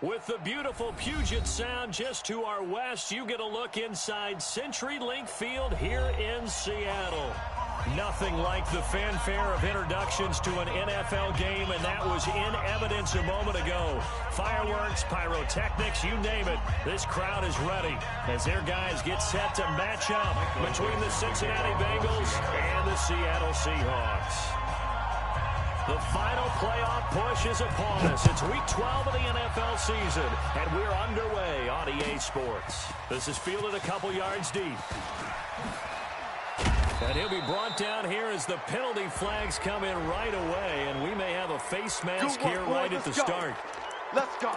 With the beautiful Puget Sound just to our west, you get a look inside CenturyLink Field here in Seattle. Nothing like the fanfare of introductions to an NFL game, and that was in evidence a moment ago. Fireworks, pyrotechnics, you name it. This crowd is ready as their guys get set to match up between the Cincinnati Bengals and the Seattle Seahawks. The final playoff push is upon us. It's week 12 of the NFL season, and we're underway on EA Sports. This is fielded a couple yards deep. And he'll be brought down here as the penalty flags come in right away, and we may have a face mask here right at the start. Let's go.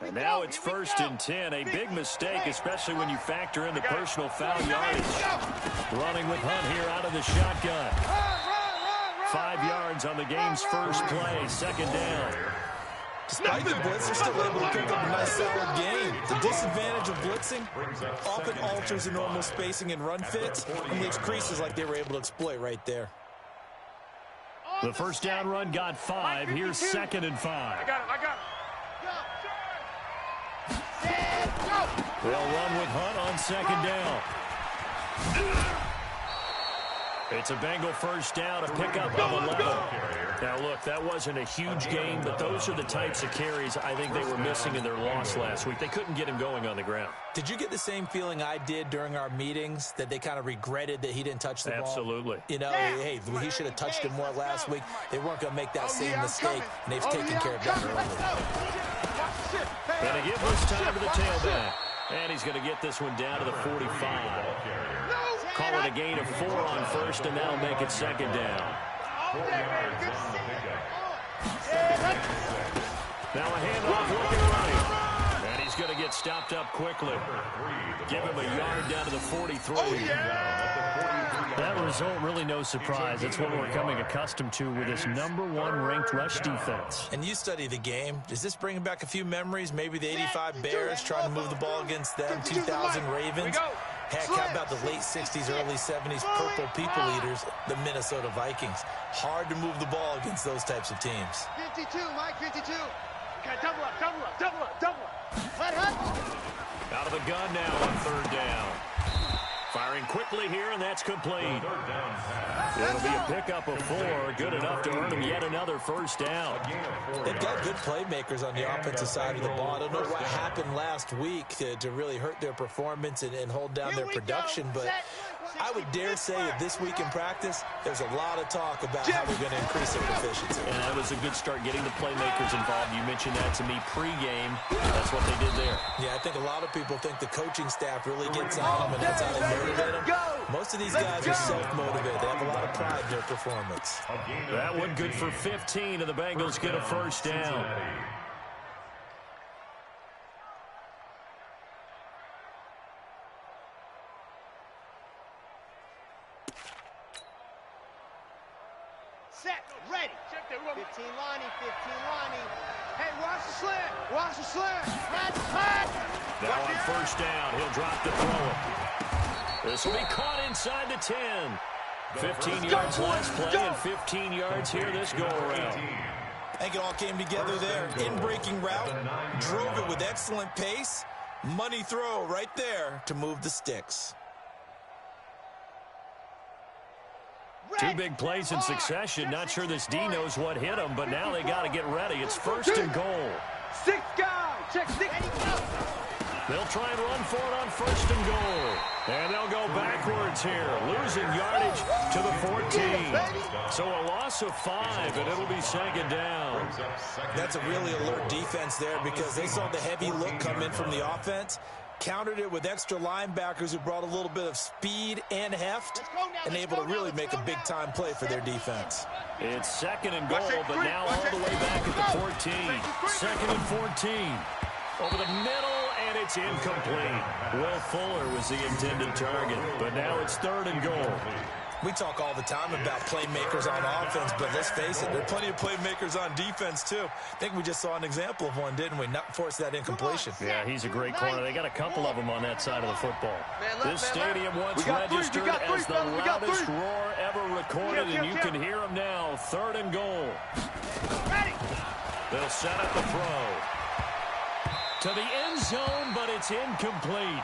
And now it's 1st and 10. A big mistake, especially when you factor in the personal foul yardage. Running with Hunt here out of the shotgun. 5 yards on the game's first play. 2nd down. Despite the blitz, they're still able to pick up a nice solid game. The disadvantage of blitzing often alters the normal spacing and run fits and leaves creases like they were able to exploit right there. The first down run got 5. Here's 2nd and 5. I got it. They'll run with Hunt on 2nd down. It's a Bengal first down, a pickup of 11. Now, look, that wasn't a huge game, but those are the types of carries I think they were missing in their loss last week. They couldn't get him going on the ground. Did you get the same feeling I did during our meetings, that they kind of regretted that he didn't touch the ball? Absolutely. You know, hey, he should have touched it more last week. They weren't going to make that same mistake, and they've taken care of that early. Going to give this time to the tailback. And he's going to get this one down to the 45. Call it a gain of 4 on first, and that'll make it 2nd down. Now a handoff looking right. And he's going to get stopped up quickly. Give him a yard down to the 43. That result, really no surprise. It's what we're becoming accustomed to with this #1 ranked rush defense. And you study the game. Does this bring back a few memories? Maybe the 85 Bears trying to move the ball against them, 2000 Ravens. Heck, how about the late 60s, early 70s purple people eaters, the Minnesota Vikings? Hard to move the ball against those types of teams. 52, Mike, 52. Okay, double up. Let Hunt. Out of the gun now on 3rd down. Firing quickly here, and that's complete. It'll be a pickup of 4, good enough to earn them yet another first down. They've got good playmakers on the offensive side of the ball. I don't know what happened last week to really hurt their performance and hold down their production, but I would dare say that this week in practice, there's a lot of talk about how we're going to increase their efficiency. And that was a good start getting the playmakers involved. You mentioned that to me pregame. That's what they did there. Yeah, I think a lot of people think the coaching staff really gets on them, and that's how they motivate them. Most of these guys are self-motivated. They have a lot of pride in their performance. That one good for 15, and the Bengals get a first down. Set, ready. 15 Lonnie. Hey, watch the slant. Now on first down, he'll drop the throw. This will be caught inside the 10. 15 yards last play and 15 yards here this go-around. I think it all came together there. In-breaking route, drove it with excellent pace. Money throw right there to move the sticks. 2 big plays in succession. Not sure this D knows what hit him, but now they got to get ready. It's 1st and goal. 6 guys. Check 6. They'll try and run for it on 1st and goal. And they'll go backwards here, losing yardage to the 14. So a loss of 5, and it'll be 2nd down. That's a really alert defense there because they saw the heavy look come in from the offense. Countered it with extra linebackers who brought a little bit of speed and heft and able to really make a big-time play for their defense. It's second and goal, but now all the way back at the 14. Second and 14. Over the middle, and it's incomplete. Will Fuller was the intended target, but now it's third and goal. We talk all the time about playmakers on offense, but let's face it, there are plenty of playmakers on defense, too. I think we just saw an example of one, didn't we? Not force that incompletion. Yeah, he's a great corner. They got a couple of them on that side of the football. This stadium once registered as the loudest roar ever recorded, and you can hear them now. Third and goal. They'll set up the throw to the end zone, but it's incomplete.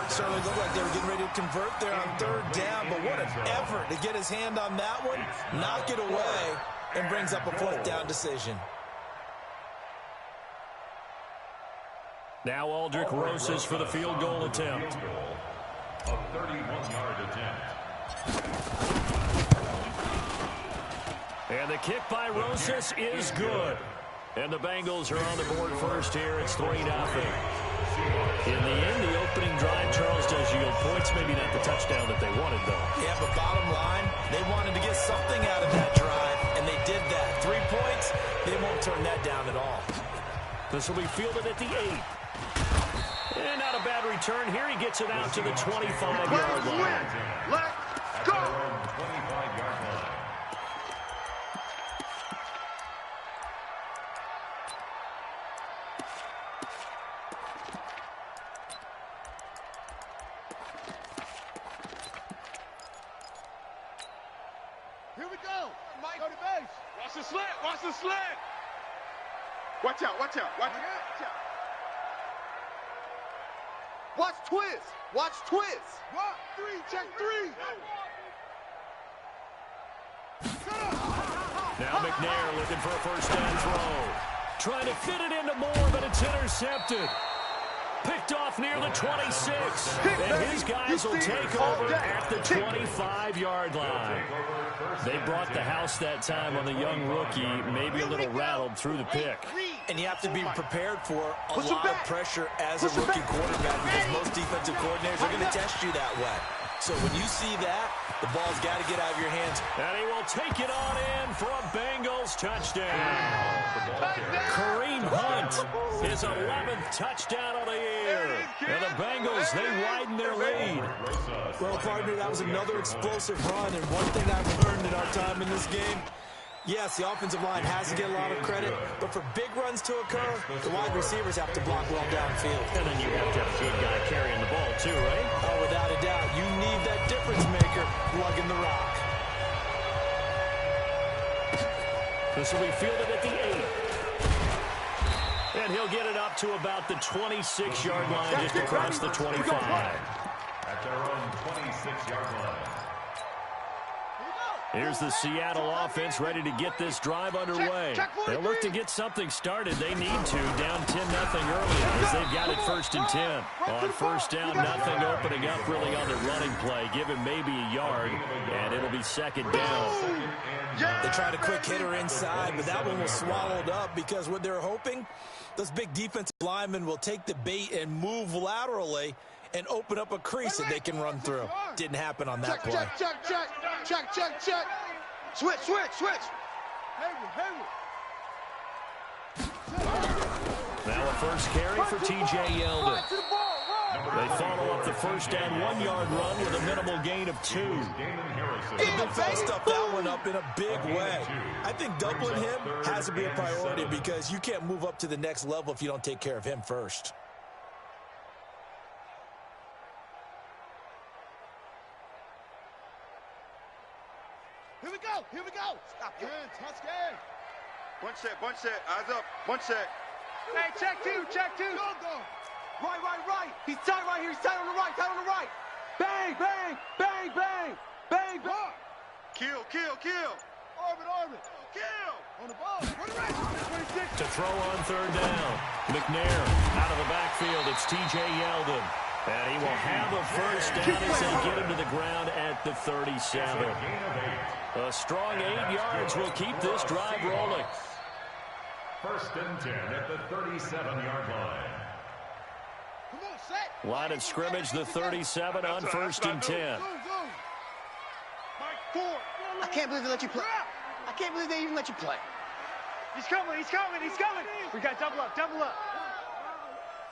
Certainly looked like they were getting ready to convert there on third down, but what an effort to get his hand on that one, knock it away, and brings up a fourth down decision. Now Aldrich Rosas for the field goal attempt. A 31-yard attempt. And the kick by Rosas is good. And the Bengals are on the board first here. It's 3-0. In the end, the opening drive, Charles, does yield points. Maybe not the touchdown that they wanted, though. Yeah, but bottom line, they wanted to get something out of that drive, and they did that. 3 points, they won't turn that down at all. This will be fielded at the 8. And not a bad return here. He gets it out to the 25-yard line. Let's go! 25-yard line. Here we go. Mike, go to base. Watch the slant. Watch the slant. Watch out. Watch out. Watch out. Watch twist. Watch twist. 1, 3. Check 3. Now McNair looking for a first down throw. Trying to fit it into Moore, but it's intercepted. Picked off near the 26. And his guys will take over at the 25-yard line. They brought the house that time on the young rookie, maybe a little rattled through the pick. And you have to be prepared for a lot of pressure as a rookie quarterback because most defensive coordinators are going to test you that way. So when you see that, the ball's got to get out of your hands. And he will take it on in for a Bengals touchdown. Kareem Hunt, his 11th touchdown of the year. And the Bengals, they widen their lead. Well, partner, that was another explosive run. And one thing I've learned in our time in this game, yes, the offensive line has to get a lot of credit, but for big runs to occur, the wide receivers have to block well downfield. And then you have to have a good guy carrying the ball too, right? Oh, without a doubt. You need that difference maker lugging the rock. This will be fielded at the 8. And he'll get it up to about the 26-yard line, just across the 25. At their own 26-yard line. Here's the Seattle offense ready to get this drive underway. They'll look to get something started. They need to, down 10-0 early, as they've got it 1st and 10. On first down, nothing opening up really on the running play. Give him maybe a yard, and it'll be 2nd down. They tried a quick hitter inside, but that one was swallowed up because what they're hoping, those big defensive linemen will take the bait and move laterally and open up a crease that they can run through. Didn't happen on that play. Check. Switch. Hayward. Now a first carry for T.J. Yeldon. They follow up the first down 1-yard run with a minimal gain of 2. Big fell stuffed that one up in a big way. I think doubling him has to be a priority because you can't move up to the next level if you don't take care of him first. Here we go. Stop. Touch game. Bunch set. Eyes up. Bunch set. Hey, check two. Go. Right. He's tight right here. He's tight on the right. Bang. Kill. Orbit. Kill. On the ball. Run the race. To throw on 3rd down. McNair out of the backfield. It's T.J. Yeldon. And he will have a first down as they get him to the ground at the 37. A strong 8 yards will keep this drive rolling. 1st and 10 at the 37-yard line. Come on, Line of scrimmage, the 37 on 1st and 10. I can't believe they let you play. I can't believe they even let you play. He's coming, he's coming, he's coming. We got double up, double up.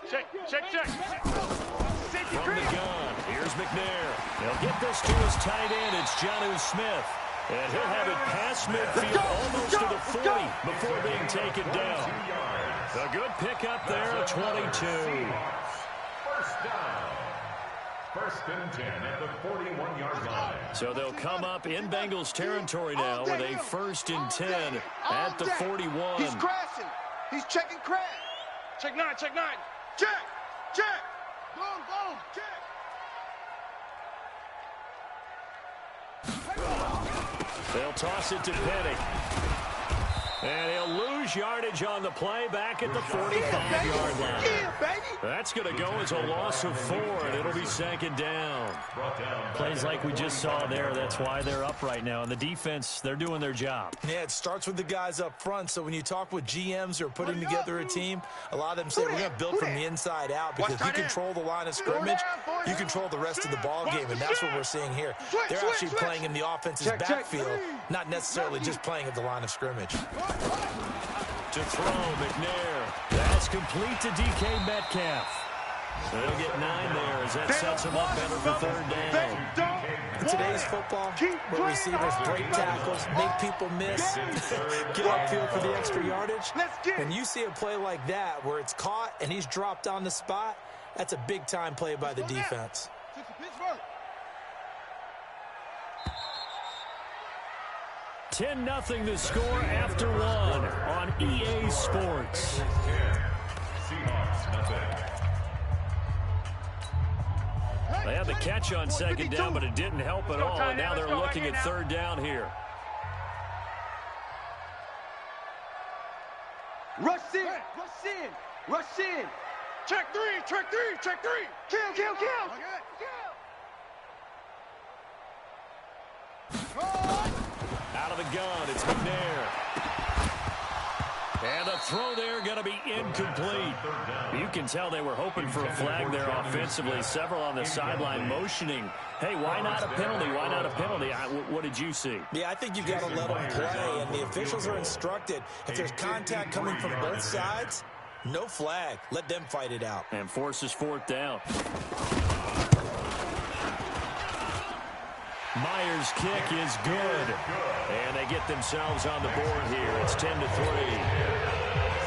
Check, check, check. From the gun, here's McNair. He'll get this to his tight end. It's Jonnu Smith. And he'll have it past midfield, almost to the 40 before being taken down. A good pickup there at 22. First down. 1st and 10 at the 41-yard line. So they'll come up in Bengals territory now with a 1st and 10 at the 41. He's crashing. He's checking crash. Check 9, check 9. Check, check. Go, check. They'll toss it to Penny. And he'll lose yardage on the play back at the 45-yard line. Yeah, baby. That's going to go as a loss of 4, and it'll be 2nd down. Plays like we just saw there, that's why they're up right now. And the defense, they're doing their job. Yeah, it starts with the guys up front. So when you talk with GMs who are putting together a team, a lot of them say we're going to build from the inside out because you control the line of scrimmage, you control the rest of the ball game, and that's what we're seeing here. They're actually playing in the offense's backfield, not necessarily just playing at the line of scrimmage. To throw, McNair. That's complete to DK Metcalf. They'll get 9 there as that sets them up better for 3rd down. In today's football, where receivers break tackles, make people miss, get upfield for the extra yardage, when you see a play like that where it's caught and he's dropped on the spot, that's a big-time play by the defense. 10-0 the score after 1 on EA Sports. Seahawks, nothing. They had the catch on 2nd down, but it didn't help at all. And now they're looking at 3rd down here. Rush in, rush in, rush in. Check 3, check 3, check 3. Kill. Out of the gun, it's McNair. And the throw there going to be incomplete. You can tell they were hoping for a flag there offensively. Several on the sideline motioning. Hey, why not a penalty? Why not a penalty? What did you see? Yeah, I think you've got to let them play, and the officials are instructed. If there's contact coming from both sides, no flag. Let them fight it out. And forces 4th down. Myers' kick is good. And they get themselves on the board here. It's 10-3.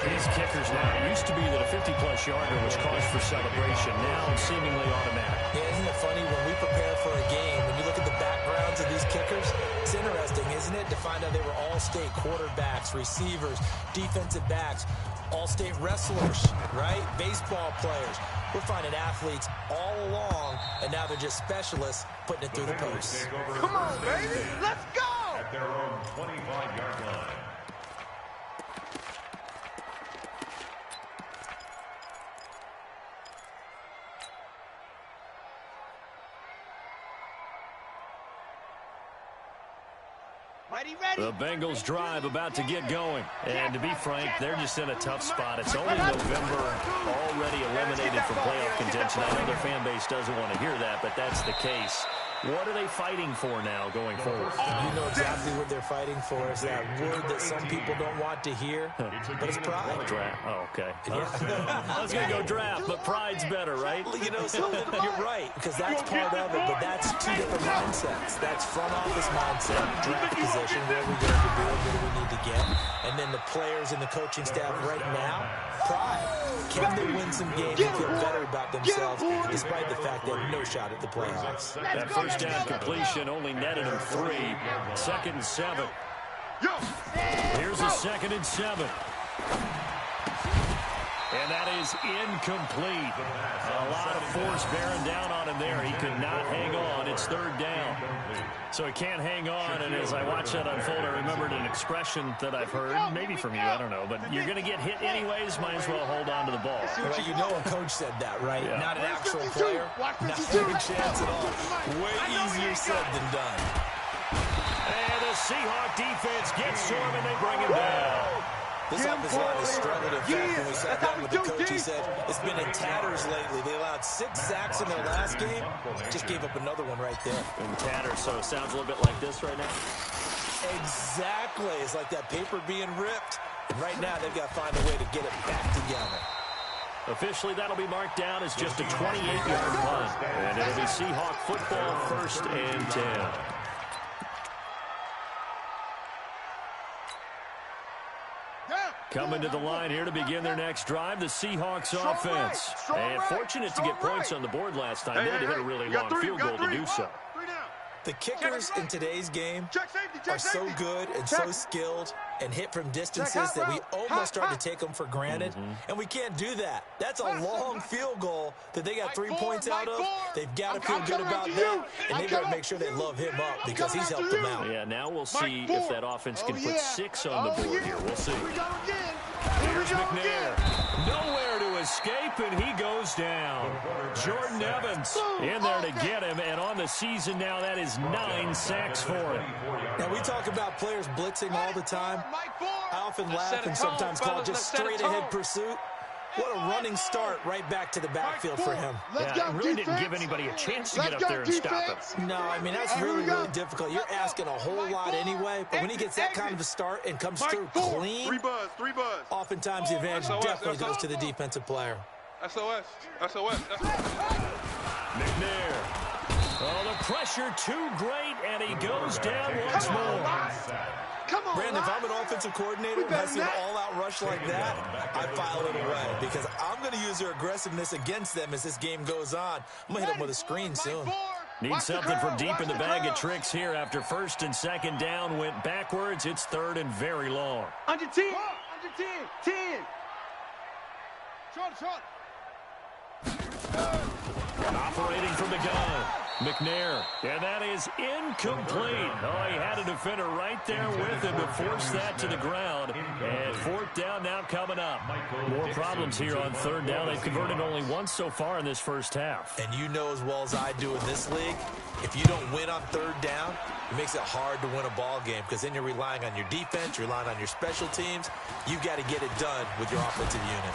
These kickers now, it used to be that a 50-plus yarder was cause for celebration. Now it's seemingly automatic. Yeah, isn't it funny when we prepare for a game, when you look at the backgrounds of these kickers, it's interesting, isn't it, to find out they were all-state quarterbacks, receivers, defensive backs, all-state wrestlers, right? Baseball players. We're finding athletes all along, and now they're just specialists putting it through the posts. Come on, baby. Let's go. At their own 25-yard line. The Bengals drive about to get going. And to be frank, they're just in a tough spot. It's only November, already eliminated from playoff contention. I know their fan base doesn't want to hear that, but that's the case. What are they fighting for now going forward? You know exactly what they're fighting for. Is that word that some people don't want to hear, but it's pride. Draft. Oh, okay. I was going to go draft, but pride's better, right? You know, so you're right, because that's part of it, but that's 2 different mindsets. That's front office mindset, draft position, where are we going to build, what do we need to get, and then the players and the coaching staff right now, pride. Can they win some games and feel better about themselves, despite the fact they have no shot at the playoffs? That first down completion only netted them 3. 2nd and 7. Here's a 2nd and 7. And that is incomplete. A lot of force bearing down on him there. He could not hang on. It's 3rd down. So he can't hang on, and as I watch that unfold, I remembered an expression that I've heard, maybe from you, I don't know, but you're going to get hit anyways, might as well hold on to the ball. Well, you know a coach said that, right? Yeah. Not an actual player. Not a chance at all. Way easier said than done. And the Seahawk defense gets to him, and they bring him down. This offensive line is struggling. In fact, when we sat down with the coach, he said it's been in tatters lately. They allowed 6 sacks in their last game. Just gave up another one right there. In tatters, so it sounds a little bit like this right now. Exactly. It's like that paper being ripped. And right now, they've got to find a way to get it back together. Officially, that'll be marked down as just a 28-yard punt. And it'll be Seahawk football, 1st and 10. Coming to the line here to begin their next drive, the Seahawks offense. And fortunate to get points on the board last time. They had to hit a really long field goal to do so. The kickers in today's game are so good and so skilled and hit from distances that we almost start to take them for granted, and we can't do that. That's a long field goal that they got 3 points out of. They've got to feel good about that, and they've got to make sure they love him up because he's helped them out. Yeah, now we'll see if that offense can put 6 on the board here. We'll see. Here's McNair. Nowhere to escape, and he goes down. Jordan Evans in there to get him, and on the season now, that is 9 sacks for him. Now, we talk about players blitzing all the time. I often laugh and sometimes call it just straight-ahead pursuit. What a running start right back to the backfield for him. Yeah, it really didn't give anybody a chance to get up there and stop him. No, I mean, that's really difficult. You're asking a whole lot anyway, but when he gets that kind of a start and comes through clean, 3 buzz. oftentimes the advantage definitely goes to the defensive player. SOS. McNair. Oh, the pressure too great, and he goes down once more. Brandon, if I'm an offensive coordinator and I see an all-out rush like that, I file it away because I'm going to use their aggressiveness against them as this game goes on. I'm going to hit them with a screen soon. Need something from deep in the bag of tricks here after 1st and 2nd down went backwards. It's 3rd and very long. Under 10. 10. Short. Operating from the gun. McNair, and that is incomplete. Oh, he had a defender right there with him to force that to the ground. And 4th down now coming up. More problems here on 3rd down. They've converted only once so far in this first half. And you know as well as I do in this league, if you don't win on 3rd down, it makes it hard to win a ball game because then you're relying on your defense, you're relying on your special teams. You've got to get it done with your offensive unit.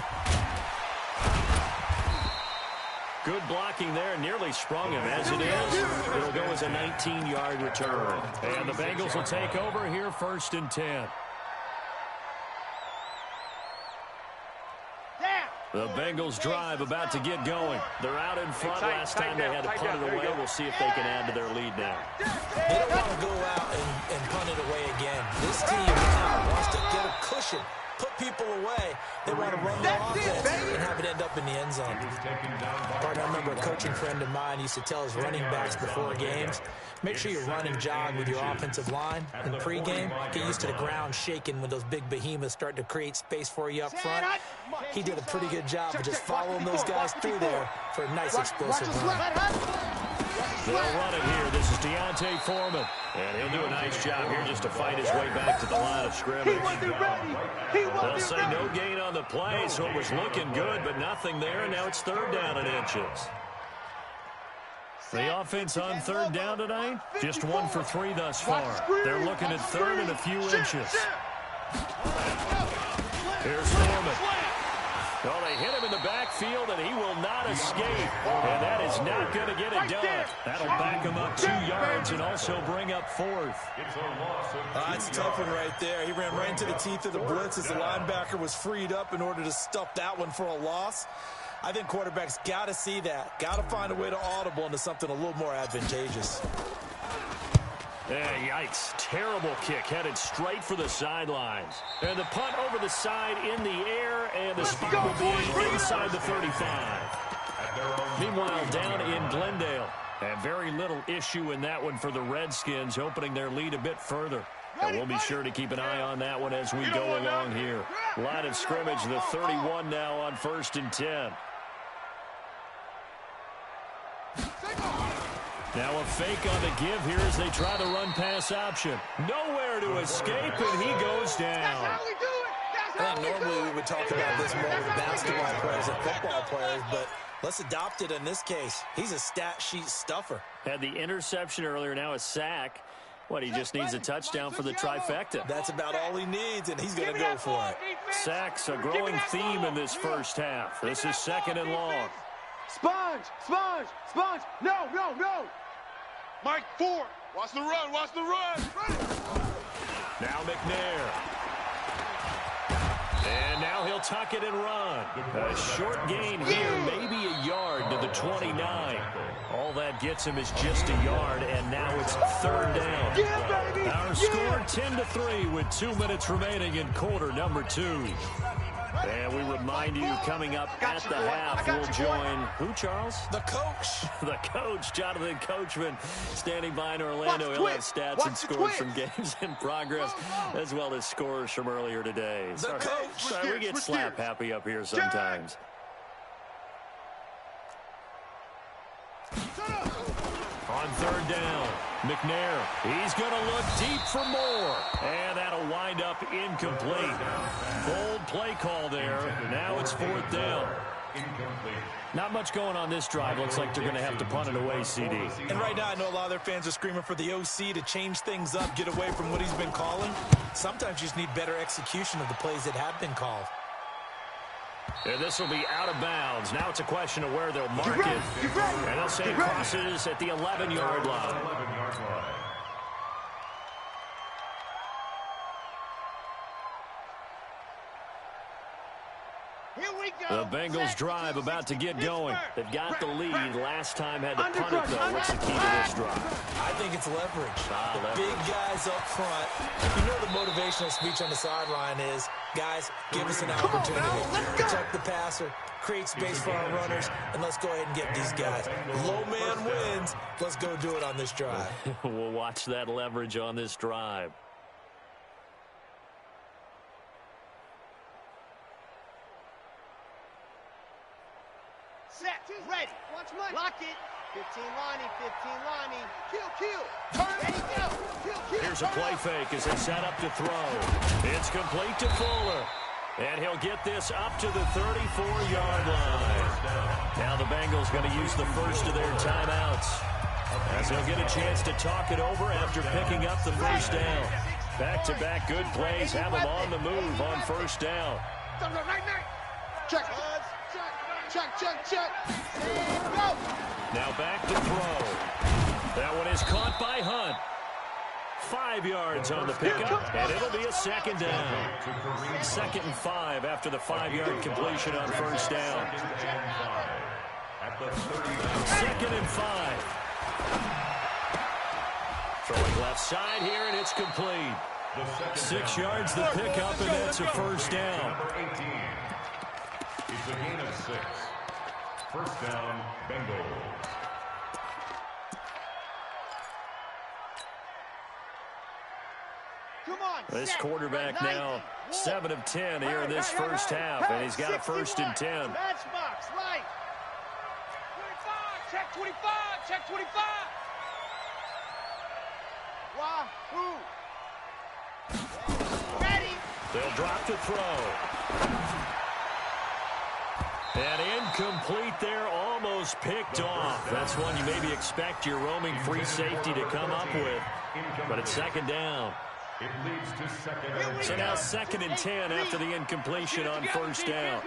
Good blocking there, nearly sprung him. As it is, it'll go as a 19-yard return. And the Bengals will take over here 1st and 10. The Bengals drive about to get going. They're out in front. Last time they had to punt it away. We'll see if they can add to their lead now. They don't want to go out and punt it away again. This team now wants to get a cushion, put people away. They want to run their offense and have it end up in the end zone. Partner, I remember a coaching friend of mine used to tell his running backs before games, make sure you run and jog with your offensive line in pregame. Get used to the ground shaking when those big behemoths start to create space for you up front. He did a pretty good job of just following those guys through there for a nice explosive run. They'll run it here. This is Deontay Foreman. And he'll do a nice job here just to fight his way back to the line of scrimmage. They'll say no gain on the play, so it was looking good, but nothing there, and now it's 3rd down and inches. The offense on 3rd down tonight, just 1 for 3 thus far. They're looking at 3rd and a few inches. Here's Foreman. Well, they hit him in the backfield, and he will not escape. And that is not going to get it done. That'll back him up 2 yards and also bring up 4th. That's a tough one right there. He ran right into the teeth of the blitz as the linebacker was freed up in order to stuff that one for a loss. I think quarterbacks got to see that. Got to find a way to audible into something a little more advantageous. Yikes. Terrible kick headed straight for the sidelines. And the punt over the side in the air, and the speed will be inside the 35. Meanwhile, down in Glendale. And very little issue in that one for the Redskins, opening their lead a bit further. And we'll be sure to keep an eye on that one as we go along here. Line of scrimmage, the 31 now on 1st and 10. Now a fake on the give here as they try to run pass option. Nowhere to escape, and he goes down. I think normally we would talk about this more with basketball players and football players, but let's adopt it in this case. He's a stat sheet stuffer. Had the interception earlier, now a sack. What, he just needs a touchdown for the trifecta. That's about all he needs, and he's going to go for it. Sacks, a growing theme in this first half. This is 2nd and long. Sponge, sponge, sponge. No, no, no. Mike 4. Watch the run, watch the run. Now McNair. And now he'll tuck it and run. A short gain here, maybe a yard to the 29. All that gets him is just a yard, and now it's 3rd down. Our score 10-3 with 2 minutes remaining in quarter number 2. And we remind you, coming up at the half, we'll join who, Charles? The coach. The coach, Jonathan Coachman, standing by in Orlando. He'll have stats and scores from games in progress, as well as scores from earlier today. The coach. Sorry, we get slap happy up here sometimes. On 3rd down, McNair, he's going to look deep for more. And that'll wind up incomplete. Bold play call there. Now it's 4th down. Not much going on this drive. Looks like they're going to have to punt it away, CD. And right now, I know a lot of their fans are screaming for the OC to change things up, get away from what he's been calling. Sometimes you just need better execution of the plays that have been called. And this will be out of bounds. Now it's a question of where they'll mark it. And they'll say it crosses at the 11-yard line. The Bengals drive about to get going. They've got the lead. Last time had to punt it, though. What's the key to this drive? I think it's leverage. The big guys up front. You know the motivational speech on the sideline is, guys, give us an opportunity. Protect the passer, create space for our runners, and let's go ahead and get these guys. Low man wins. Let's go do it on this drive. We'll watch that leverage on this drive. Set, ready, lock it. 15 Lonnie, 15 Lonnie. Kill. Turn, ready, go. Kill. Here's a play fake as they set up to throw. It's complete to Fuller. And he'll get this up to the 34-yard line. Now the Bengals going to use the first of their timeouts, as they'll get a chance to talk it over after picking up the first down. Back-to-back good plays have them on the move on first down. Check. And go. Now back to throw. That one is caught by Hunt. 5 yards on the pickup, and it'll be a 2nd down. 2nd and 5 after the 5-yard completion on first down. 2nd and 5. Throwing left side here, and it's complete. 6 yards the pickup, and that's a first down. It's a gain of 6. First down, Bengals. This quarterback now 7 of 10 here in this first half, and he's got a 1st and 10. Matchbox, right. 25, check 25, check 25. Wahoo. Ready. They'll drop to throw. And incomplete there, almost picked off. That's one you maybe expect your roaming free safety to come up with, but it's 2nd down. It leads to 2nd and 10. So now 2nd and 10 after the incompletion on first down.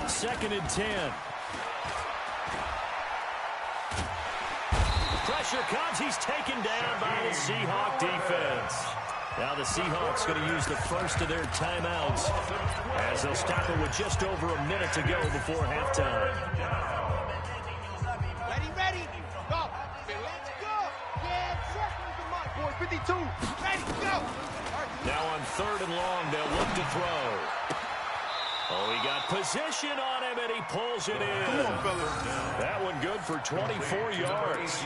2nd and 10. Pressure comes. He's taken down by the Seahawk defense. Now the Seahawks going to use the first of their timeouts, as they'll stop it with just over a minute to go before halftime. Ready. Go. Let's go. Yeah, check with the mic, boys. 52. Ready, go. Now on 3rd and long, they'll look to throw. Oh, he got position on him, and he pulls it in. Come on, fellas. That one good for 24 yards.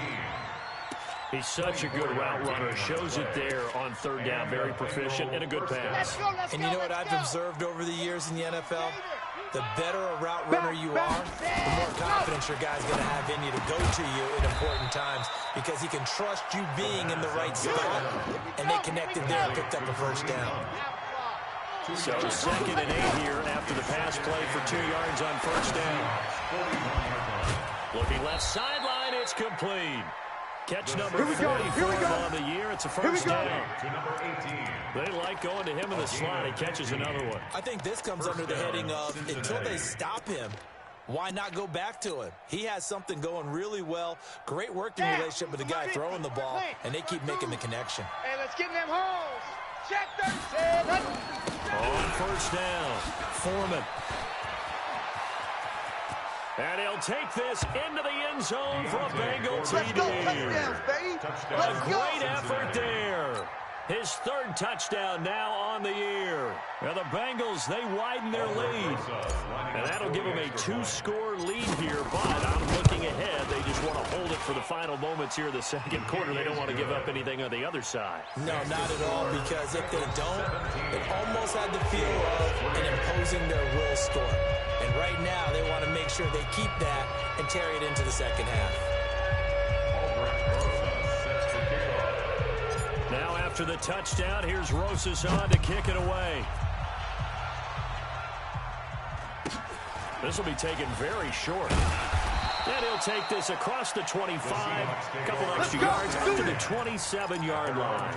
He's such a good route runner. Shows it there on 3rd down. Very proficient and a good pass. And you know what I've observed over the years in the NFL? The better a route runner you are, the more confidence your guy's going to have in you to go to you in important times, because he can trust you being in the right spot, and they connected there and picked up a first down. So 2nd and 8 here after the pass play for 2 yards on first down. Looking left sideline, it's complete. Catch number 44 on the year. It's a first down. They like going to him in the slot. He catches another one. I think this comes under the heading of until they stop him, why not go back to him? He has something going really well. Great working relationship with the guy throwing the ball, and they keep making the connection. Hey, let's get in them holes. Check 37. On first down, Foreman. And he'll take this into the end zone for a Bengal TD. Let's go, touchdowns, baby. Let's A great effort there. His third touchdown now on the year. Now the Bengals, they widen their lead. And that'll give them a 2-score lead here, but I'm looking ahead. They just want to hold it for the final moments here in the second quarter. They don't want to give up anything on the other side. No, not at all, because if they don't, it almost had the feel of an imposing their will score. And right now, they want to make sure they keep that and carry it into the second half. Now after the touchdown, here's Rosas on to kick it away. This will be taken very short. And he'll take this across the 25. A couple extra yards up to the 27-yard line.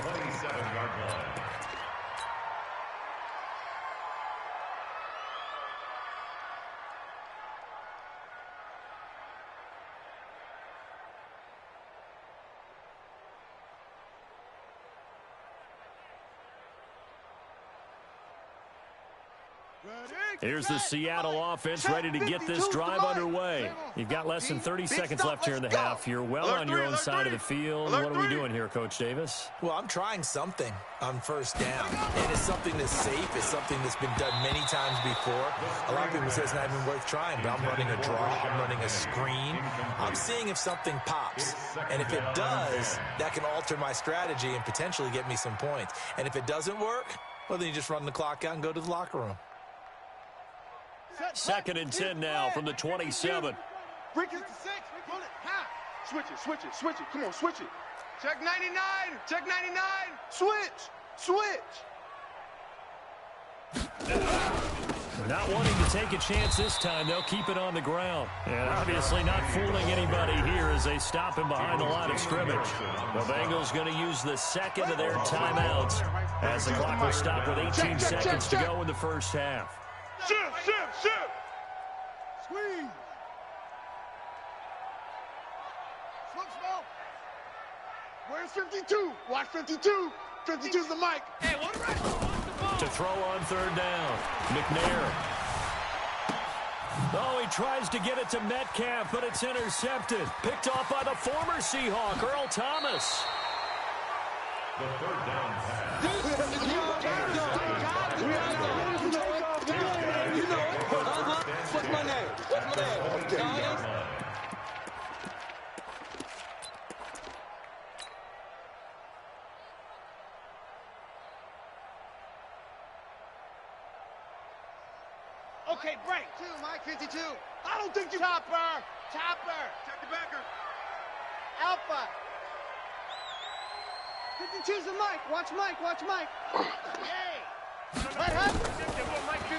Here's the Seattle offense ready to get this drive underway. You've got less than 30 seconds left here in the half. You're well on your own side of the field. What are we doing here, Coach Davis? Well, I'm trying something on first down. And it's something that's safe. It's something that's been done many times before. A lot of people say it's not even worth trying, but I'm running a draw. I'm running a screen. I'm seeing if something pops. And if it does, that can alter my strategy and potentially get me some points. And if it doesn't work, well, then you just run the clock out and go to the locker room. 2nd and 10 now from the 27. Break it to 6. Pull it. Half. Switch it, switch it, switch it. Come on, switch it. Check 99. Check 99. Switch. Switch. Not wanting to take a chance this time, they'll keep it on the ground. And obviously not fooling anybody here as they stop him behind the line of scrimmage. The Bengals going to use the second of their timeouts as the clock will stop with 18 seconds to go in the first half. Shift. Squeeze. Slow. Where's 52? Watch 52. 52's the mic. Hey, what right? To throw on third down, McNair. Oh, he tries to get it to Metcalf, but it's intercepted. Picked off by the former Seahawk, Earl Thomas. The third down pass. What's my name? Okay, break. 2, Mike, 52. I don't think you... Chopper. Check the backer. Alpha. 52's the Mike. Watch Mike. Hey. What happened?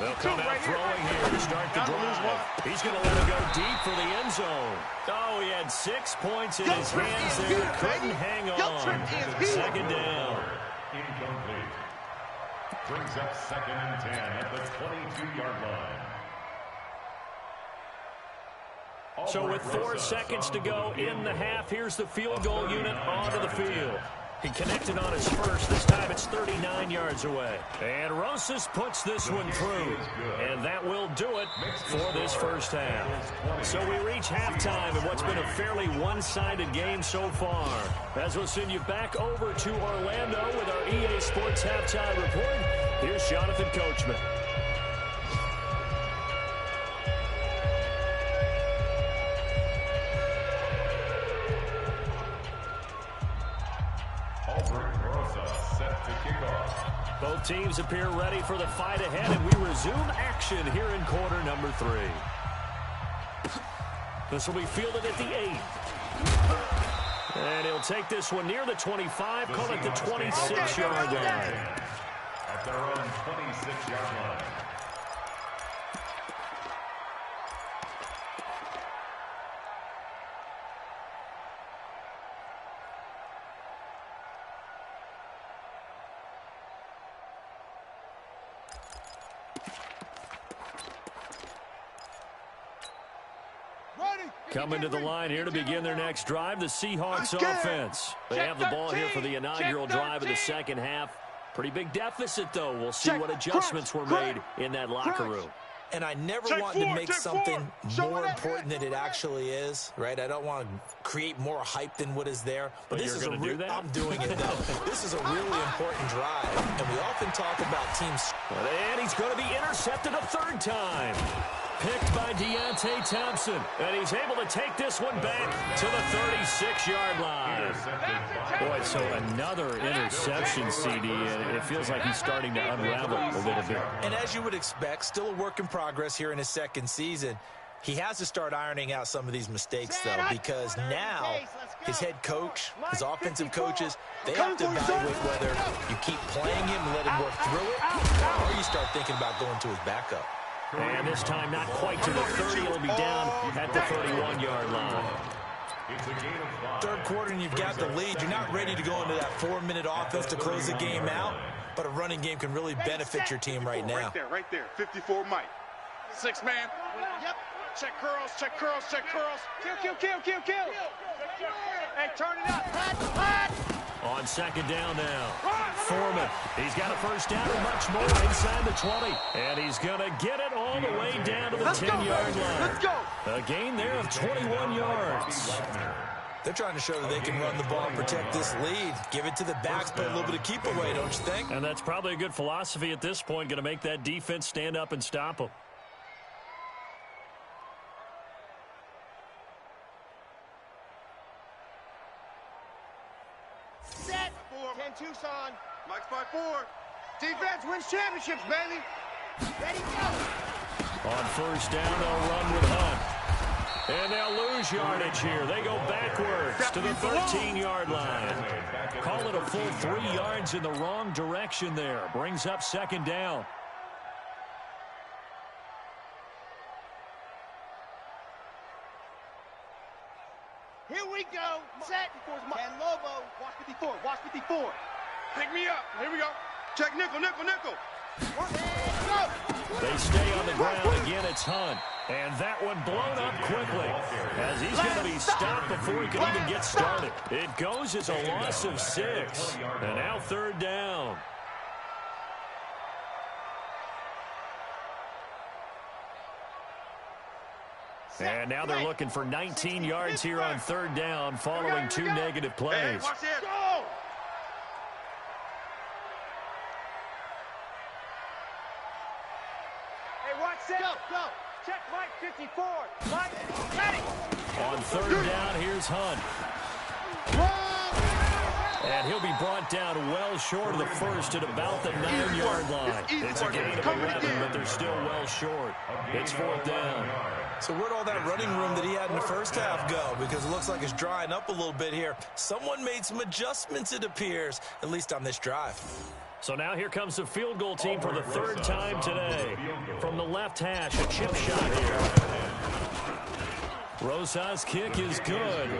They'll come out throwing here to start the drive. He's going to let it go deep for the end zone. Oh, he had 6 points in his hands there. Couldn't hang on. Second down. Incomplete. Brings up 2nd and 10 at the 22-yard line. So with 4 seconds to go in the half, here's the field goal unit onto the field. He connected on his first. This time it's 39 yards away. And Rosas puts this one through. And that will do it for this first half. So we reach halftime in what's been a fairly one-sided game so far. As we'll send you back over to Orlando with our EA Sports Halftime Report, here's Jonathan Coachman. Both teams appear ready for the fight ahead, and we resume action here in quarter number 3. This will be fielded at the 8. And he'll take this one near the 25, call it the 26-yard line. At their own 26-yard line. Coming to the line here to begin their next drive, the Seahawks offense. They have the ball here for the inaugural drive of the second half. Pretty big deficit, though. We'll see what adjustments were made in that locker room. And I never want to make something more important than it actually is, right? I don't want to create more hype than what is there. But this is a real, I'm doing it, though. This is a really important drive. And we often talk about teams. And he's going to be intercepted a third time. Picked by Deontay Thompson. And he's able to take this one back to the 36-yard line. Boy, so another interception, CD, and it feels like he's starting to unravel a little bit. And as you would expect, still a work in progress here in his second season. He has to start ironing out some of these mistakes, though, because now his head coach, his offensive coaches, they have to evaluate whether you keep playing him and let him work through it, or you start thinking about going to his backup. And this time not quite to the 30. It'll be down at the 31-yard line. Third quarter and you've got the lead. You're not ready to go into that 4-minute offense to close the game out, but a running game can really benefit your team right now. Right there. 54 Mike. 6 man. Yep. Check curls, check curls, check curls. Kill. Hey, turn it up. On second down now. Foreman. He's got a first down and much more inside the 20. And he's going to get it all the way down to the 10-yard line. Let's go. A gain there of 21 yards. They're trying to show that they can run the ball and protect this lead. Give it to the backs, put a little bit of keep away, don't you think? And that's probably a good philosophy at this point, going to make that defense stand up and stop them. Set. 10 Tucson. Mike's by 4. Defense wins championships, baby. Ready, go. On first down, they'll run with Hunt. And they'll lose yardage here. They go backwards to the 13-yard line. Call it a full 3 yards in the wrong direction there. Brings up second down. Here we go. Set. And Lobo. Watch 54. Watch 54. Pick me up. Here we go. Check nickel. They stay on the ground. Again, it's Hunt. And that one blown up quickly as he's going to be stopped before he can even get started. It goes as a loss of 6. And now third down. And now they're looking for 19 yards here on third down following 2 negative plays. Watch it. Go. Hey, watch it. Go. Check Mike 54. Mike, ready. On third down, here's Hunt. And he'll be brought down well short of the first at about the 9-yard line. It's a gain of 11, but they're still well short. It's fourth down. So where'd all that running room that he had in the first half go? Because it looks like it's drying up a little bit here. Someone made some adjustments, it appears, at least on this drive. So now here comes the field goal team for the third time today. From the left hash, a chip shot here. Rosa's kick is good.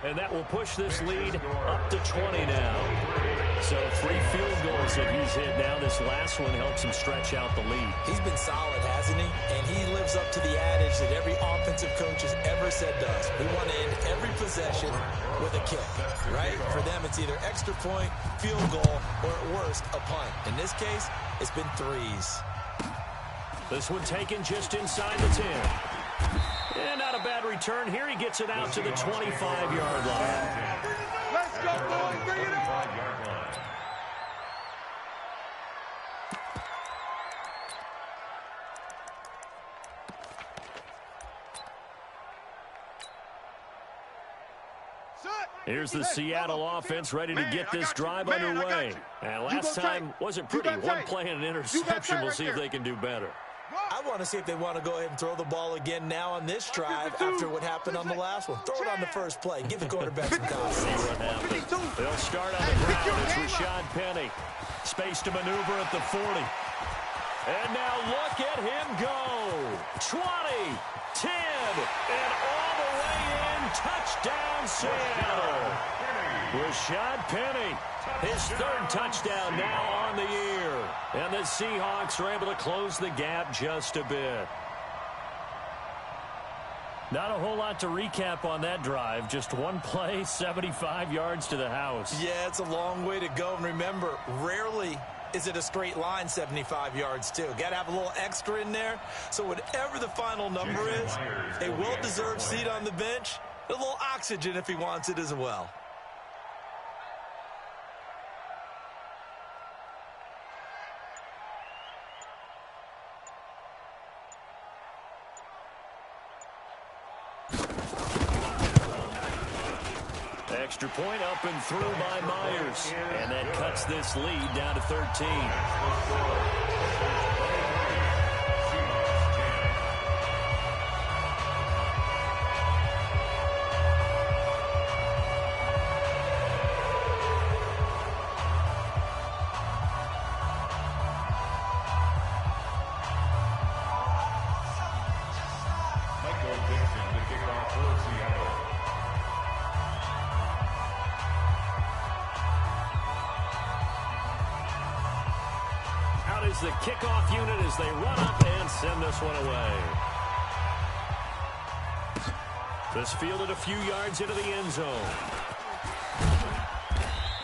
And that will push this lead up to 20 now. So 3 field goals that he's hit now. This last one helps him stretch out the lead. He's been solid, hasn't he? And he lives up to the adage that every offensive coach has ever said to us. We want to end every possession with a kick, right? For them, it's either extra point, field goal, or at worst, a punt. In this case, it's been 3s. This one taken just inside the 10. And not a bad return. Here he gets it out to the 25-yard line. Let's go, boys. Bring it on. Here's the Seattle offense ready to get this drive underway. And last time wasn't pretty. One play and an interception. We'll see if they can do better. I want to see if they want to go ahead and throw the ball again now on this drive after what happened on the last one. Throw it on the first play. Give the quarterback some confidence. See what happens. They'll start on the ground. It's Rashad Penny. Space to maneuver at the 40. And now look at him go. 20, 10, and all the way in. Touchdown, Seattle. Rashad Penny. His third touchdown now on the year. And the Seahawks are able to close the gap just a bit. Not a whole lot to recap on that drive. Just one play, 75 yards to the house. Yeah, it's a long way to go. And remember, rarely is it a straight line 75 yards, too. Got to have a little extra in there. So whatever the final number is, a well-deserved seat on the bench, a little oxygen if he wants it as well. Extra point up and through by Myers. And that cuts this lead down to 13. The kickoff unit as they run up and send this one away. This fielded a few yards into the end zone.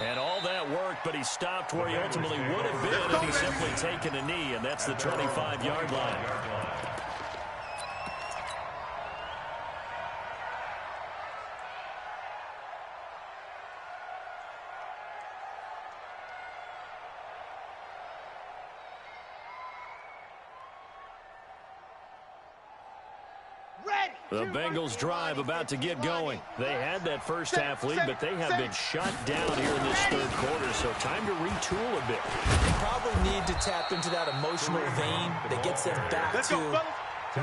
And all that worked, but he stopped where he ultimately would have been if he simply taken a knee, and that's the 25-yard line. The Bengals drive about to get going. They had that first half lead, but they have been shut down here in this third quarter, so time to retool a bit. They probably need to tap into that emotional vein that gets them back to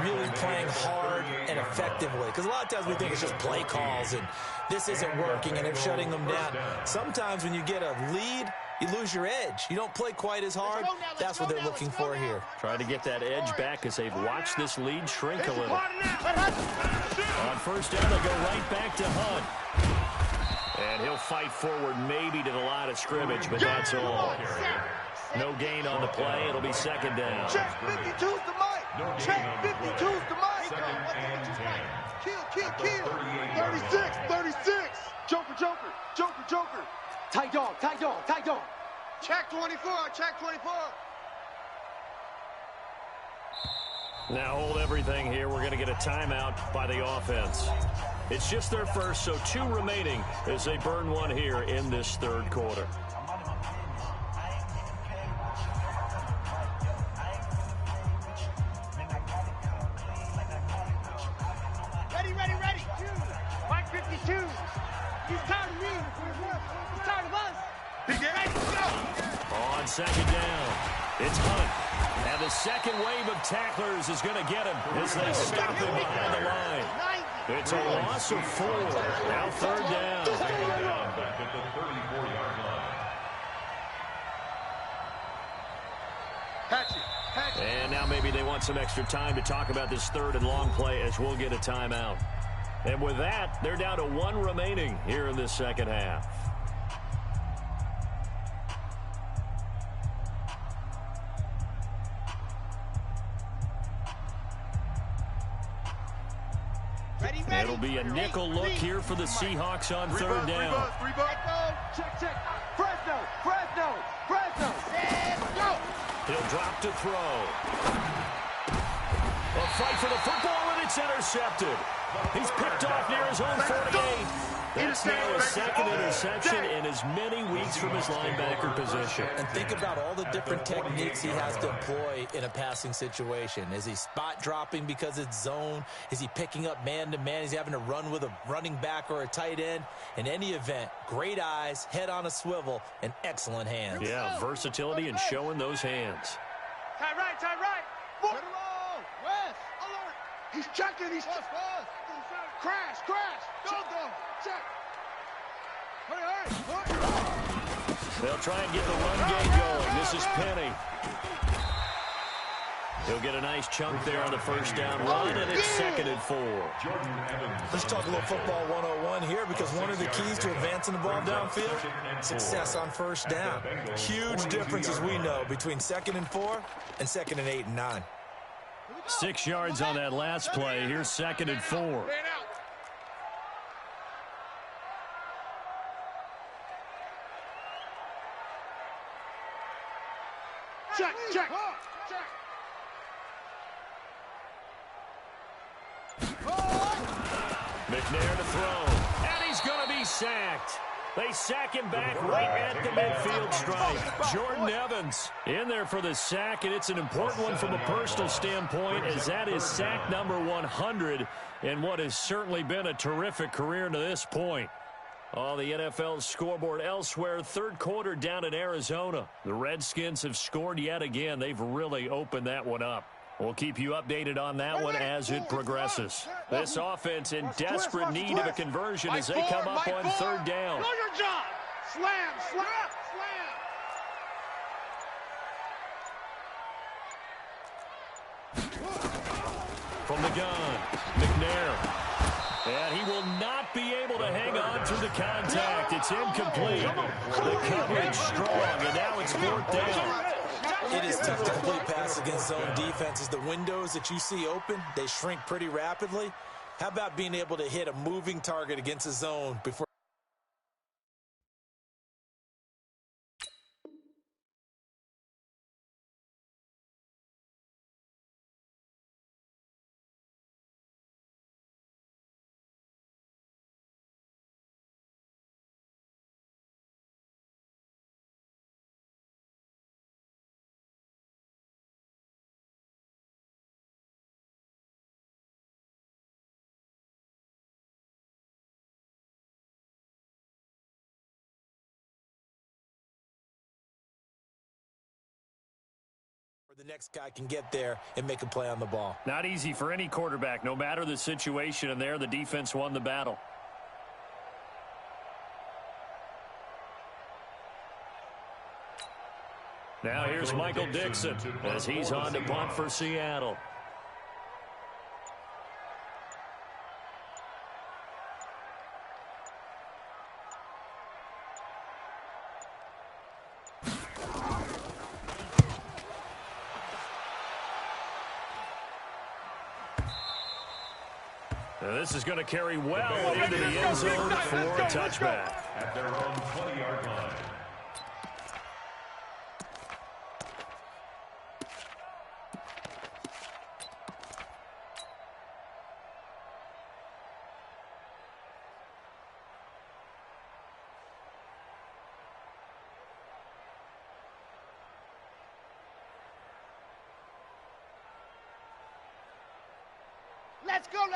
really playing hard and effectively. Because a lot of times we think it's just play calls and this isn't working and they're shutting them down. Sometimes when you get a lead, you lose your edge. You don't play quite as hard. That's what they're looking for here. Trying to get that edge back as they've watched this lead shrink a little. On first down, they'll go right back to Hunt. And he'll fight forward maybe to the line of scrimmage, but that's all. No gain on the play. It'll be second down. Check 52's the mic. Check 52's the mic. Kill. 36. Joker. Tight dog. Check 24. Now hold everything here. We're going to get a timeout by the offense. It's just their first, so 2 remaining as they burn one here in this third quarter. Ready. Mike 52. He's tired of me. He's tired of us. Ready, go. On second down, it's Hunt. And the second wave of tacklers is going to get him as they stop him behind the line. It's a loss of 4. Now third down. Back at the 34-yard line. And now maybe they want some extra time to talk about this third and long play as we'll get a timeout. And with that, they're down to 1 remaining here in this second half. It'll be a nickel look here for the Seahawks on third down. Check. Fresno. Let's go. He'll drop to throw. A fight for the football, and it's intercepted. He's picked off near his own 48. That's now his second interception in as many weeks from his linebacker position. And think about all the different techniques he has to employ in a passing situation. Is he spot dropping because it's zone? Is he picking up man-to-man? Is he having to run with a running back or a tight end? In any event, great eyes, head on a swivel, and excellent hands. Yeah, versatility and showing those hands. Tie right. West, alert. He's checking. Crash. Go. Check. Hurry. They'll try and get the run game going. This is Penny. He'll get a nice chunk there on the first down run, and it's second and 4. Let's talk a little football 101 here, because one of the keys to advancing the ball downfield, success on first down. Huge difference, as we know, between 2nd and 4 and 2nd and 8 and 9. 6 yards on that last play. Here's 2nd and 4. Check, check. McNair to throw. And he's going to be sacked. They sack him back right at the midfield stripe. Jordan Evans in there for the sack, and it's an important one from a personal standpoint, as that is sack number 100 in what has certainly been a terrific career to this point. On the NFL scoreboard elsewhere, 3rd quarter down in Arizona. The Redskins have scored yet again. They've really opened that one up. We'll keep you updated on that one as it progresses. This offense in desperate need of a conversion as they come up on 3rd down. Know your job. Slam, slam, slam. From the gun, McNair. And he will not be able to hang on through the contact. It's incomplete. The coverage strong, and now it's 4th down. It is tough to complete pass against zone defenses. The windows that you see open, they shrink pretty rapidly. How about being able to hit a moving target against a zone before? The next guy can get there and make a play on the ball. Not easy for any quarterback, no matter the situation, and there the defense won the battle. Now here's Michael Dixon as he's on to punt for Seattle. This is going to carry well into the end zone for a touchback. At their own 20-yard line.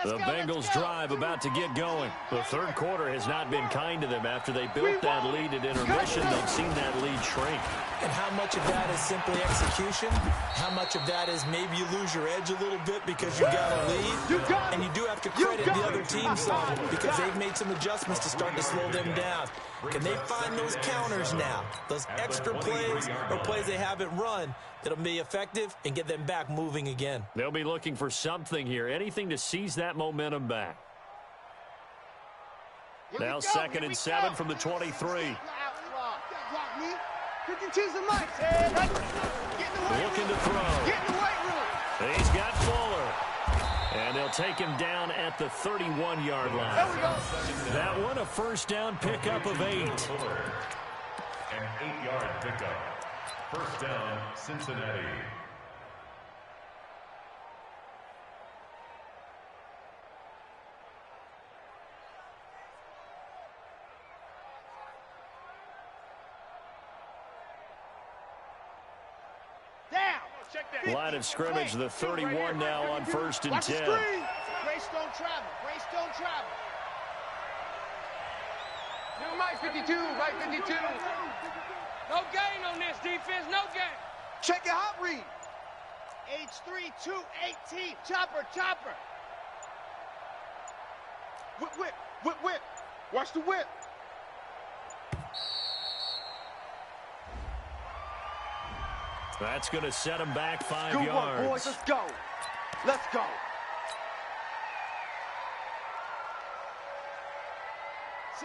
The Bengals drive about to get going. The 3rd quarter has not been kind to them after they built that lead at intermission. They've seen that lead shrink. And how much of that is simply execution? How much of that is maybe you lose your edge a little bit because you got a lead? And you do have to credit the other team some because they've made some adjustments to start to slow them down. Can they find those counters now? Those extra plays or plays they haven't run that'll be effective and get them back moving again. They'll be looking for something here, anything to seize that momentum back. Now 2nd and 7 from the 23. Looking to throw. He's got Fuller. And they'll take him down at the 31-yard line. That one a 1st down pickup of 8. An 8-yard pickup. 1st down, Cincinnati. Line of scrimmage, the 31 now on 1st and 10. Grace don't travel. Grace don't travel. Right 52, right 52. No gain on this defense, no gain. Check your hot read. H3, 218. Chopper, chopper. Whip, whip, whip, whip. Watch the whip. That's going to set him back 5 Good yards. work, boys. Let's go. Let's go.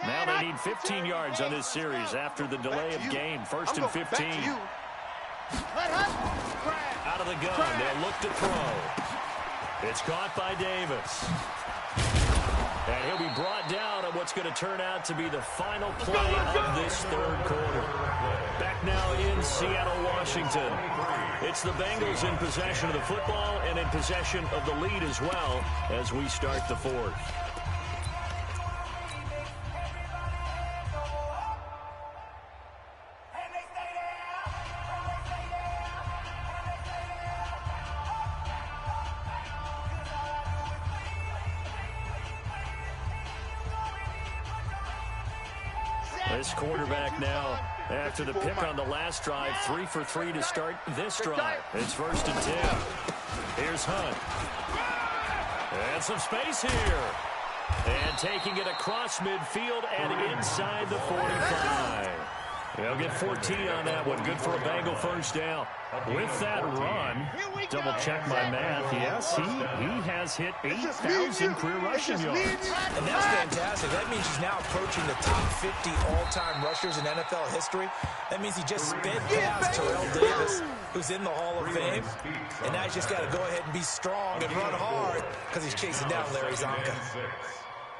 Now they need 15 yards on this series after the delay of game. 1st and 15. Out of the gun. They'll look to throw. It's caught by Davis. And he'll be brought down on what's going to turn out to be the final play of this third quarter. Back now in Seattle, Washington. It's the Bengals in possession of the football and in possession of the lead as well as we start the fourth. This quarterback now, after the pick on the last drive, 3 for 3 to start this drive. It's 1st and 10. Here's Hunt. And some space here. And taking it across midfield and inside the 45. They'll get 14 on that one. Good for a Bengal first down. With that run, double check my math. Yes, he has hit 8,000 career rushing yards. And that's fantastic. That means he's now approaching the top 50 all-time rushers in NFL history. That means he just sped past Terrell Davis, who's in the Hall of Fame. And now he's just got to go ahead and be strong and run hard because he's chasing down Larry Zonka.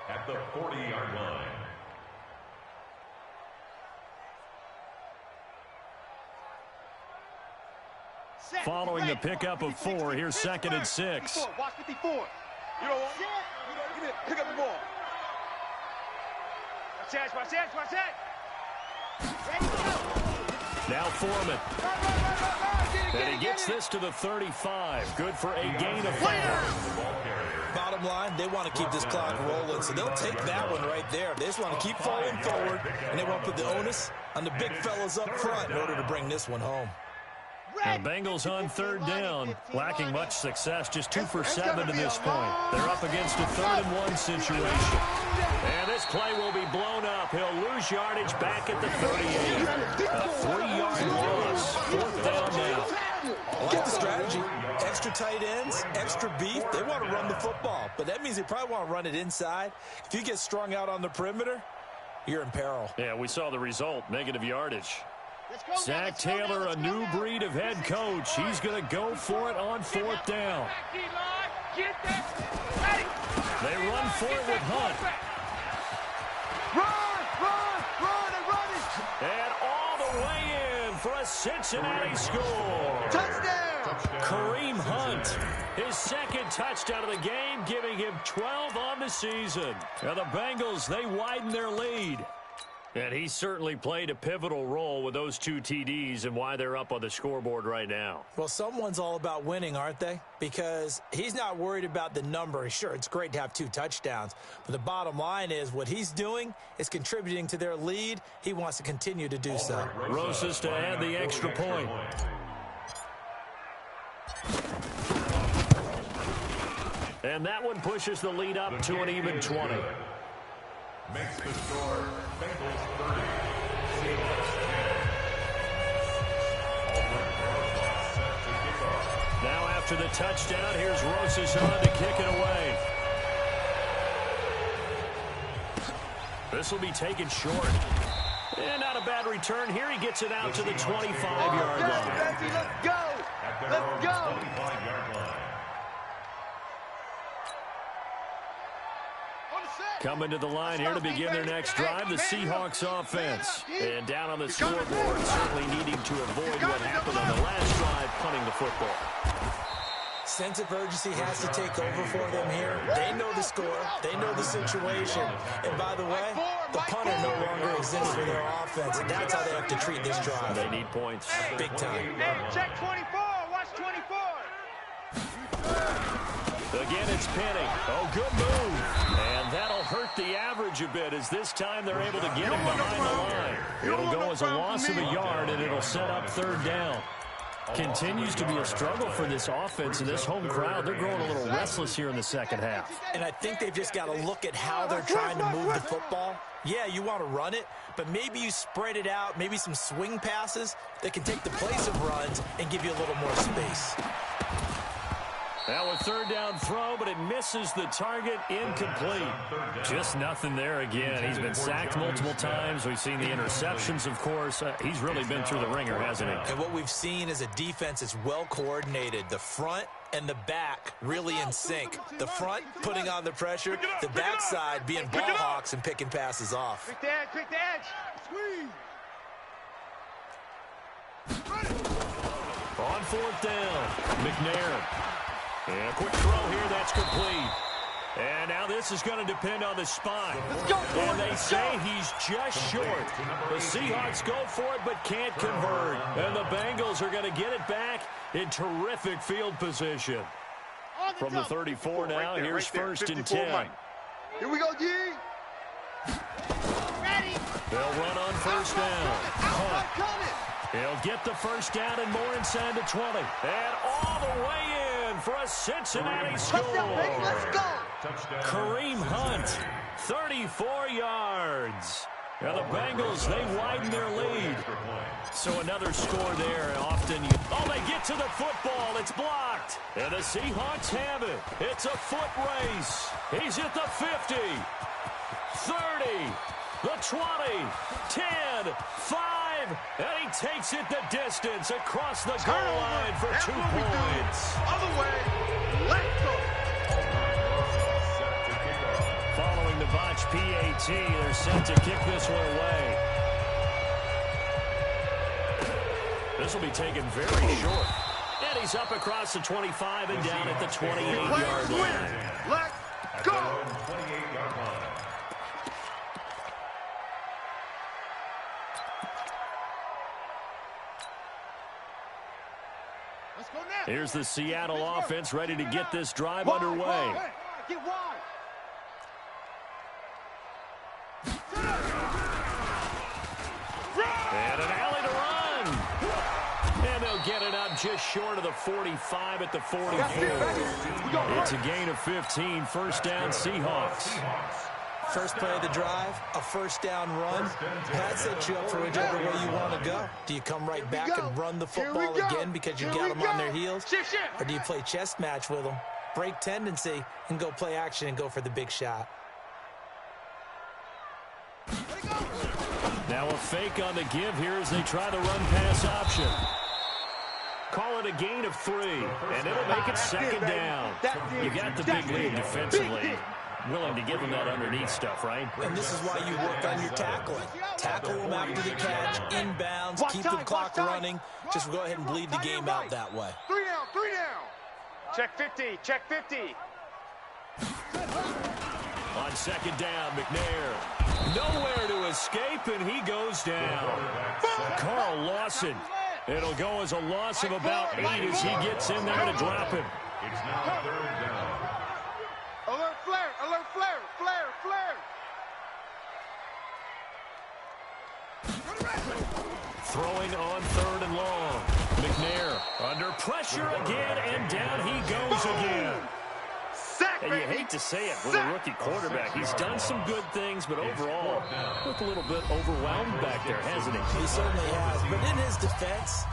At the 40-yard line. Following the pickup of 4, here's 2nd and 6. Watch 54. You don't want it. Pick up the ball. Watch that. Now Foreman. And he gets this to the 35. Good for a gain of 5. Bottom line, they want to keep this clock rolling, so they'll take that one right there. They just want to keep falling forward, and they want to put the onus on the big fellas up front in order to bring this one home. The Bengals on 3rd down, lacking much success, just 2 for 7 to this point. They're up against a 3rd and 1 situation. And this play will be blown up. He'll lose yardage back at the 38. A 3-yard loss. 4th down now. I like the strategy. Extra tight ends, extra beef. They want to run the football, but that means they probably want to run it inside. If you get strung out on the perimeter, you're in peril. Yeah, we saw the result, negative yardage. Zach Taylor, a new breed of head coach. He's going to go for it on 4th down. They run for it with Hunt. And all the way in for a Cincinnati score. Touchdown! Kareem Hunt, his 2nd touchdown of the game, giving him 12 on the season. Now the Bengals, they widen their lead. And he certainly played a pivotal role with those 2 TDs and why they're up on the scoreboard right now. Well, someone's all about winning, aren't they? Because he's not worried about the number. Sure, it's great to have 2 touchdowns. But the bottom line is what he's doing is contributing to their lead. He wants to continue to do so. Rosas to add the extra point. And that one pushes the lead up to an even 20. Makes the score Bengals 30. Seahawks 10. Now after the touchdown, here's Rosas on to kick it away. This will be taken short. And not a bad return here. He gets it out to the 25-yard line. Let's go! Let's go! 25-yard line. Coming to the line here to begin their next drive, the Seahawks offense. And down on the scoreboard, certainly needing to avoid what happened on the last drive, punting the football. Sense of urgency has to take over for them here. They know the score. They know the situation. And by the way, the punter no longer exists for their offense. And that's how they have to treat this drive. They need points. Big time. Hey, check 24. Watch 24. Again, it's Penny. Oh, good move. And that'll hurt the average a bit as this time they're able to get him behind the line. It'll go as a loss of a yard, and it'll set up 3rd down. Continues to be a struggle for this offense and this home crowd. They're growing a little restless here in the 2nd half. And I think they've just got to look at how they're trying to move the football. Yeah, you want to run it, but maybe you spread it out, maybe some swing passes that can take the place of runs and give you a little more space. Now a 3rd down throw, but it misses the target, incomplete. Just nothing there again. He's been sacked multiple times. We've seen the interceptions, of course. He's really been through the ringer, hasn't he? And what we've seen is a defense that's well coordinated. The front and the back really in sync. The front putting on the pressure, the backside being ball hawks and picking passes off. Pick the edge, pick the edge. Squeeze. On fourth down, McNair. And a quick throw here, that's complete. And now this is going to depend on the spot. And they say he's just short. The Seahawks go for it but can't convert. And the Bengals are going to get it back in terrific field position. From the 34 now, here's first and 10. Here we go, D. Ready. They'll run on first down. He'll get the first down and more inside the 20. And all the way in for a Cincinnati score. Let's go. Kareem Hunt, 34 yards. Now the Bengals, they widen their lead. So another score there. They get to the football. It's blocked. And the Seahawks have it. It's a foot race. He's at the 50, 30, the 20, 10, 5, and he takes it the distance across the goal line for 2 points. Other way, let's go. Following the botch PAT, they're set to kick this one away. This will be taken very short. And he's up across the 25 and down at the 28-yard line. Let's go. 28-yard line. Let's go now. Here's the Seattle offense ready to get this drive underway. Get wide. And an alley to run. And they'll get it up just short of the 45 at the 44. It's a gain of 15. First down, Seahawks. First play of the drive, a first down run. That sets you up for whichever way you want to go. Do you come right back and run the football again because you got them on their heels? Or do you play chess match with them, break tendency, and go play action and go for the big shot? Now a fake on the give here as they try the run-pass option. Call it a gain of 3, and it'll make it second down. You got the big lead defensively. Willing to give them that underneath stuff, right? And this is why you work on your tackling. Tackle them after the catch, inbounds, keep the clock running. Just go ahead and bleed the game out that way. 3 down. Check 50, check 50. On second down, McNair. Nowhere to escape, and he goes down. Carl Lawson. It'll go as a loss of about 8 as he gets in there to drop him. It's now third down. Alert flare, alert flare, flare. Throwing on third and long. McNair under pressure again, and down he goes again. And you hate to say it with a rookie quarterback. He's done some good things, but overall, looked a little bit overwhelmed back there, hasn't he? He certainly has. But in his defense,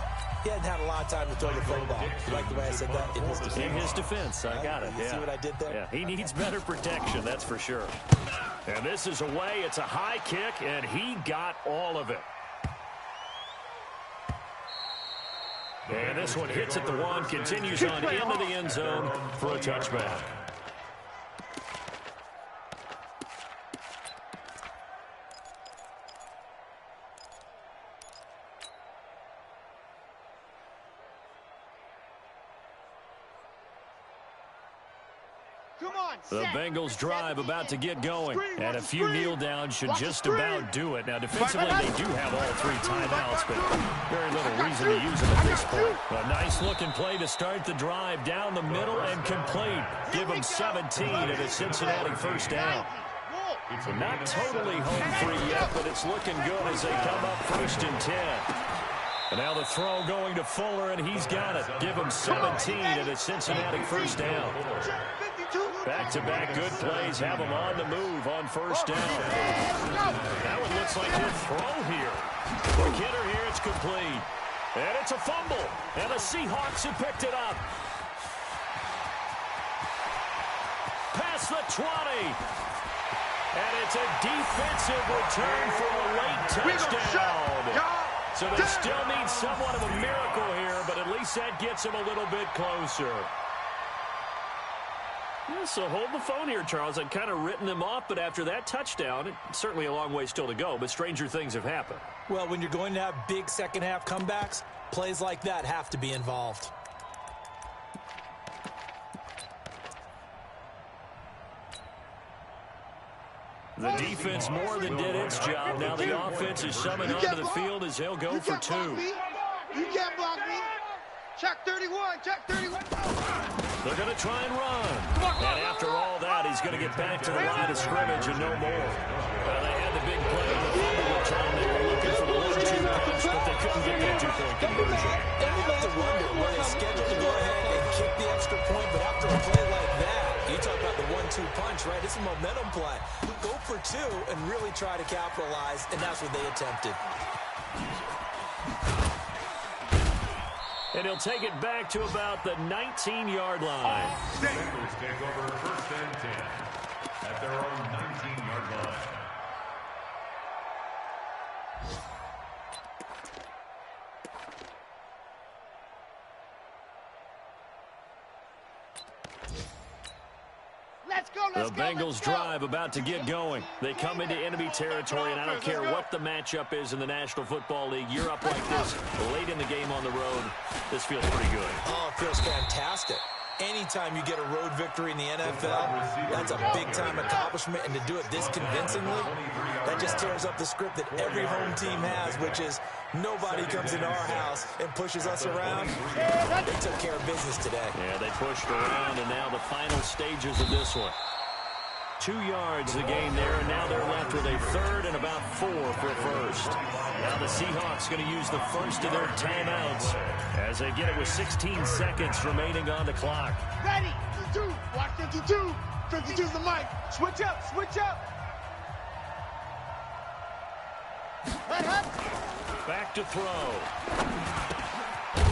he hadn't had a lot of time to throw the football. You like the way I said that? In his defense. In his defense, I got it. You see what I did there? Yeah, he needs better protection, that's for sure. And this is away. It's a high kick, and he got all of it. And this one hits at the 1, continues on into the end zone for a touchback. The Bengals drive about to get going, and a few kneel downs should just about do it. Now, defensively, they do have all 3 timeouts, but very little reason to use them at this point. A nice-looking play to start the drive down the middle and complete. Give them 17 at a Cincinnati first down. So not totally home free yet, but it's looking good as they come up first and 10. And now the throw going to Fuller, and he's got it. Give him 17 at a Cincinnati first down. Back-to-back good plays have him on the move on first down. That one looks like he'll throw here. Quick hitter here, it's complete. And it's a fumble, and the Seahawks have picked it up. Past the 20. And it's a defensive return for a late touchdown. So they still need somewhat of a miracle here, but at least that gets them a little bit closer. Yeah, so hold the phone here, Charles. I'd kind of written them off, but after that touchdown, it's certainly a long way still to go, but stranger things have happened. Well, when you're going to have big second-half comebacks, plays like that have to be involved. The defense more than did its job. Now the offense is summoned onto the field as they'll go for two. You can't block me. Check 31. Check 31. They're going to try and run. And after all that, he's going to get back to the line of scrimmage and no more. Well, they had the big play of the fumble return. They were looking for the 1-2 punch, but they couldn't get that two-point conversion. And we have to wonder, were they scheduled to go ahead and kick the extra point, but after a play like that, you talk about the 1-2 punch, right? It's a momentum play. Go for two and really try to capitalize, and that's what they attempted. And he'll take it back to about the 19-yard line. Bengals take over 1st and 10 at their own 19-yard line. The Bengals drive about to get going. They come into enemy territory, and I don't care what the matchup is in the National Football League. You're up like this late in the game on the road. This feels pretty good. Oh, it feels fantastic. Anytime you get a road victory in the NFL, that's a big-time accomplishment, and to do it this convincingly, that just tears up the script that every home team has, which is nobody comes into our house and pushes us around. They took care of business today. Yeah, they pushed around, and now the final stages of this one. 2 yards the gain there, and now they're left with a third and about 4 for first. Now the Seahawks going to use the first of their timeouts as they get it with 16 seconds remaining on the clock. Ready. 52. Watch 52. 52's the mic. Switch up. Switch up. Back to throw.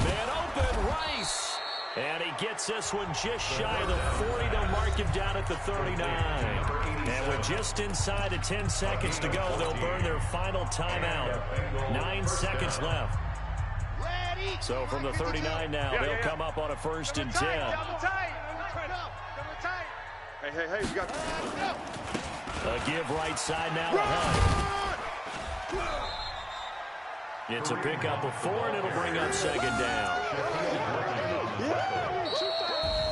Man open, Rice. And he gets this one just shy of the 40 to mark him down at the 39. And with just inside of 10 seconds to go, they'll burn their final timeout. 9 seconds left. So from the 39 now, they'll come up on a 1st and 10. Hey, we got A give right side now to Hunt. It's a pickup of 4, and it'll bring up 2nd down.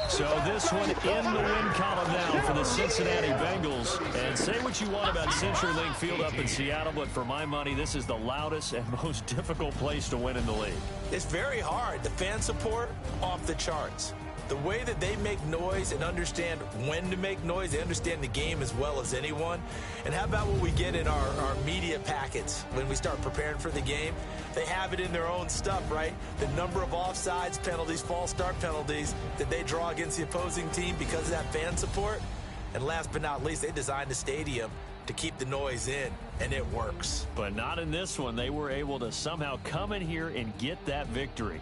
So this one in the win column now for the Cincinnati Bengals. And say what you want about CenturyLink Field up in Seattle, but for my money, this is the loudest and most difficult place to win in the league. It's very hard. The fan support, off the charts. The way that they make noise and understand when to make noise, they understand the game as well as anyone. And how about what we get in our media packets when we start preparing for the game? They have it in their own stuff, right? The number of offsides penalties, false start penalties that they draw against the opposing team because of that fan support. And last but not least, they designed the stadium to keep the noise in, and it works. But not in this one. They were able to somehow come in here and get that victory.